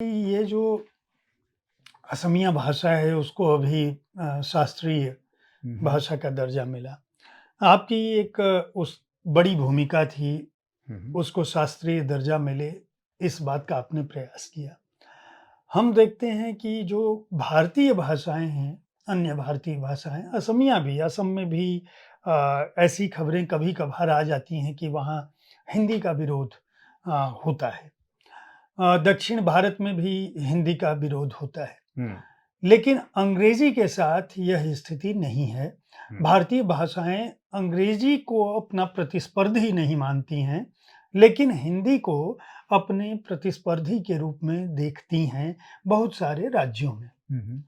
ये जो असमिया भाषा है उसको अभी शास्त्रीय हुँ, हुँ। भाषा का दर्जा मिला। आपकी एक उस बड़ी भूमिका थी, हुँ, हुँ। उसको शास्त्रीय दर्जा मिले, इस बात का आपने प्रयास किया। हम देखते हैं कि जो भारतीय भाषाएँ हैं, अन्य भारतीय भाषाएँ, असमिया भी, असम में भी ऐसी खबरें कभी-कभार आ जाती हैं कि वहाँ हिंदी का विरोध अ, होता है। दक्षिण भारत में भी हिंदी का विरोध होता है। हुँ, लेकिन अंग्रेजी के साथ यह स्थिति नहीं है। हुँ, भारतीय भाषाएँ अंग्रेजी को अपना प्रतिस्पर्धी नहीं मानती हैं, लेकिन हिंदी को अपने प्रतिस्पर्धी के रूप में देखती हैं बहुत सारे राज्यों में। हुँ, हुँ।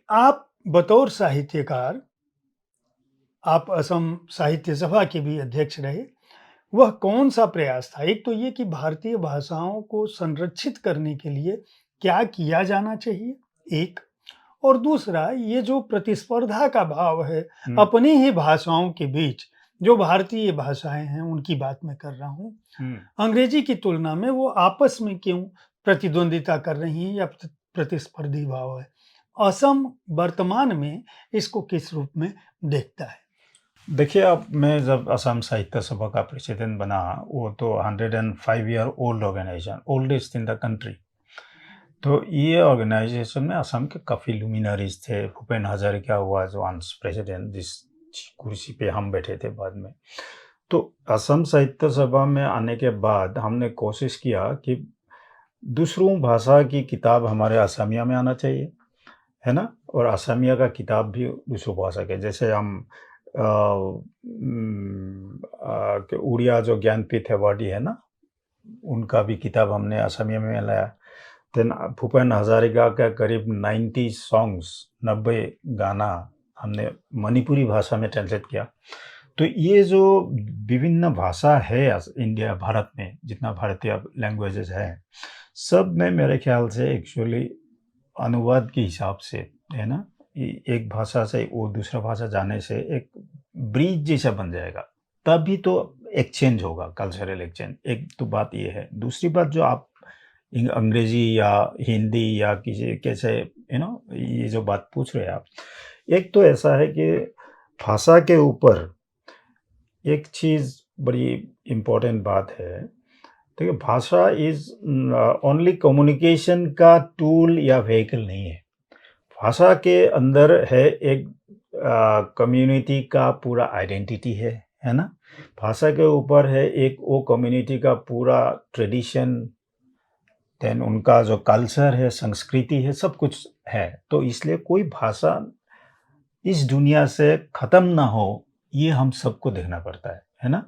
आप बतौर साहित्यकार, आप असम साहित्य सभा के भी अध्यक्ष रहे। वह कौन-सा प्रयास था? एक तो ये कि भारतीय भाषाओं को संरक्षित करने के लिए क्या किया जाना चाहिए? एक और दूसरा ये जो प्रतिस्पर्धा का भाव है, हुँ, अपनी ही भाषाओं के बीच, जो भारतीय भाषाएँ हैं उनकी बात मैं कर रहा हूँ। हुँ। अंग्रेजी की तुलना में वो आपस में क्यों प्रतिद्वंदिता कर रही हैं या प्रतिस्पर्धी भाव है? असम वर्तमान में इसको किस रूप में देखता है? देखिए, अब मैं जब असम साहित्य सभा का प्रेसिडेंट बना, वो तो 105 year old organisation, oldest in the country. तो ये ऑर्गेनाइज़ेशन में असम के काफ़ी लुमिनरीज़ थे। Bhupen Hazarika was once president, जिस कुर्सी पे हम बैठे थे बाद में। तो असम साहित्य सभा में आने के बाद हमने कोशिश किया कि दूसरों भाषा की किताब हमारे असमिया में आना चाहिए। है ना? और असमिया का किताब भी दूसरों भाषा के जैसे हम कि उड़िया जो ज्ञानपीठ अवार्डी है ना, उनका भी किताब हमने असमिया में लाया। देन भूपेन हज़ारिका का करीब 90 सॉन्ग्स, 90 गाना हमने मणिपुरी भाषा में ट्रांसलेट किया। तो ये जो विभिन्न भाषा है इंडिया भारत में जितना भारतीय लैंग्वेजेस हैं, सब में मेरे ख्याल से एक्चुअली अनुवाद के हिसाब से, है ना? एक भाषा से वो दूसरा भाषा जाने से एक ब्रिज जैसा बन जाएगा। तभी तो एक्सचेंज होगा, कल्चरल एक्सचेंज। एक तो बात ये है। दूसरी बात जो आप अंग्रेजी या हिंदी या किसी कैसे ये जो बात पूछ रहे हैं आप, एक तो ऐसा है कि भाषा के ऊपर एक चीज़ बड़ी इम्पोर्टेंट बात है। देखिए, भाषा इज़ ओनली कम्युनिकेशन का टूल या व्हीकल नहीं है। भाषा के अंदर है एक कम्युनिटी का पूरा आइडेंटिटी है ना? भाषा के ऊपर है एक वो कम्युनिटी का पूरा ट्रेडिशन, देन उनका जो कल्चर है, संस्कृति है, सब कुछ है। तो इसलिए कोई भाषा इस दुनिया से ख़त्म ना हो, ये हम सबको देखना पड़ता है ना?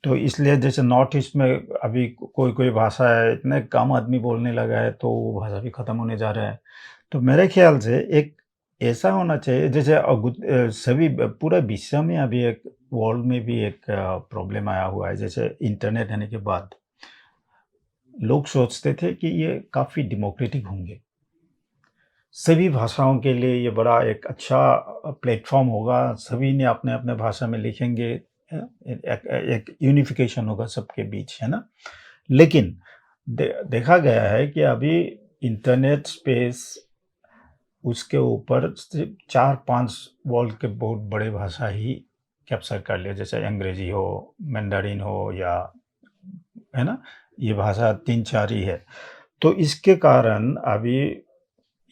तो इसलिए जैसे नॉर्थ ईस्ट में अभी कोई-कोई भाषा है, इतने कम आदमी बोलने लगा है, तो वो भाषा भी ख़त्म होने जा रहा है। तो मेरे ख़्याल से एक ऐसा होना चाहिए जैसे सभी पूरा विश्व में अभी एक वर्ल्ड में भी एक प्रॉब्लम आया हुआ है, जैसे इंटरनेट आने के बाद लोग सोचते थे कि ये काफ़ी डेमोक्रेटिक होंगे। सभी भाषाओं के लिए ये बड़ा एक अच्छा प्लेटफ़ॉर्म होगा, सभी ने अपने-अपने भाषा में लिखेंगे, एक यूनिफ़िकेशन होगा सबके बीच, है ना? लेकिन देखा गया है कि अभी इंटरनेट स्पेस उसके ऊपर सिर्फ़ 4-5 वर्ल्ड के बहुत बड़े भाषा ही कैप्चर कर लिया, जैसे अंग्रेज़ी हो, मैंडारिन हो या है ना? ये भाषा 3-4 ही है। तो इसके कारण अभी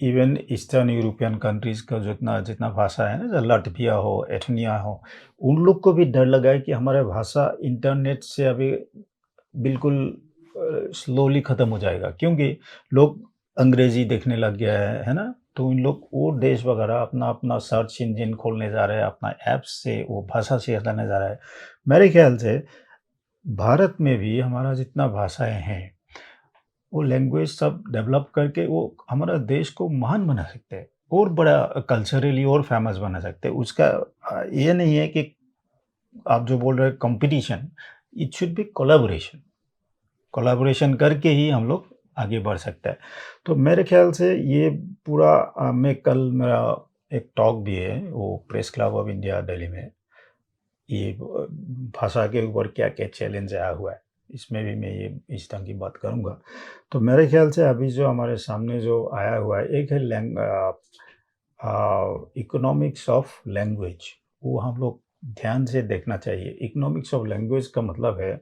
इवन ईस्टर्न यूरोपियन कंट्रीज़ का जितना जितना भाषा है ना, जैसे लाटविया हो, एस्टोनिया हो, उन लोग को भी डर लगा है कि हमारा भाषा इंटरनेट से अभी बिल्कुल स्लोली ख़त्म हो जाएगा, क्योंकि लोग अंग्रेज़ी देखने लग गया है ना? तो इन लोग वो देश वगैरह अपना-अपना सर्च इंजन खोलने जा रहे हैं, अपना ऐप्स से वो भाषा शेयर करने जा रहा है। मेरे ख़्याल से भारत में भी हमारा जितना भाषाएँ हैं, वो लैंग्वेज सब डेवलप करके वो हमारा देश को महान बना सकते हैं और बड़ा कल्चरली और फेमस बना सकते हैं। उसका ये नहीं है कि आप जो बोल रहे हैं competition, it should be collaboration. Collaboration करके ही हम लोग आगे बढ़ सकते हैं। तो मेरे ख़्याल से ये पूरा मैं कल मेरा एक टॉक भी है, वो press club of India Delhi में, ये भाषा के ऊपर क्या-क्या चैलेंज आया हुआ है। इसमें भी मैं ये इस ढंग की बात करूँगा। तो मेरे ख़्याल से अभी जो हमारे सामने जो आया हुआ है, एक है इकोनॉमिक्स ऑफ लैंग्वेज, वो हम लोग ध्यान से देखना चाहिए। इकोनॉमिक्स ऑफ लैंग्वेज का मतलब है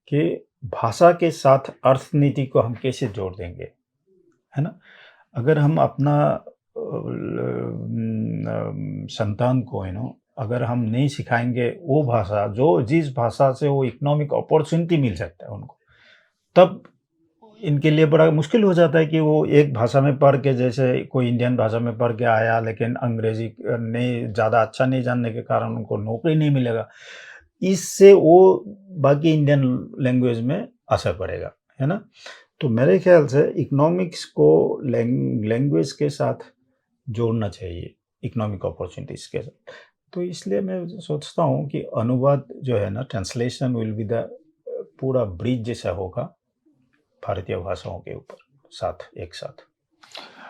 कि भाषा के साथ अर्थनीति को हम कैसे जोड़ देंगे, है ना? अगर हम अपना संतान को अगर हम नहीं सिखाएँगे वो भाषा, जो जिस भाषा से वो इकोनॉमिक अपॉर्च्युनिटी मिल सकता है उनको, तब इनके लिए बड़ा मुश्किल हो जाता है कि वो एक भाषा में पढ़ के, जैसे कोई इंडियन भाषा में पढ़ के आया लेकिन अंग्रेज़ी नहीं ज़्यादा अच्छा नहीं जानने के कारण उनको नौकरी नहीं मिलेगा। इससे वो बाकी इंडियन लैंग्वेज में असर पड़ेगा, है ना? तो मेरे ख़्याल से इकोनॉमिक्स को लैंग्वेज के साथ जोड़ना चाहिए, इकोनॉमिक अपॉर्च्युनिटीज़ के साथ। तो इसलिए मैं सोचता हूँ कि अनुवाद जो है ना, ट्रांसलेशन विल बी द पूरा ब्रिज जैसा होगा भारतीय भाषाओं के ऊपर, साथ एक साथ।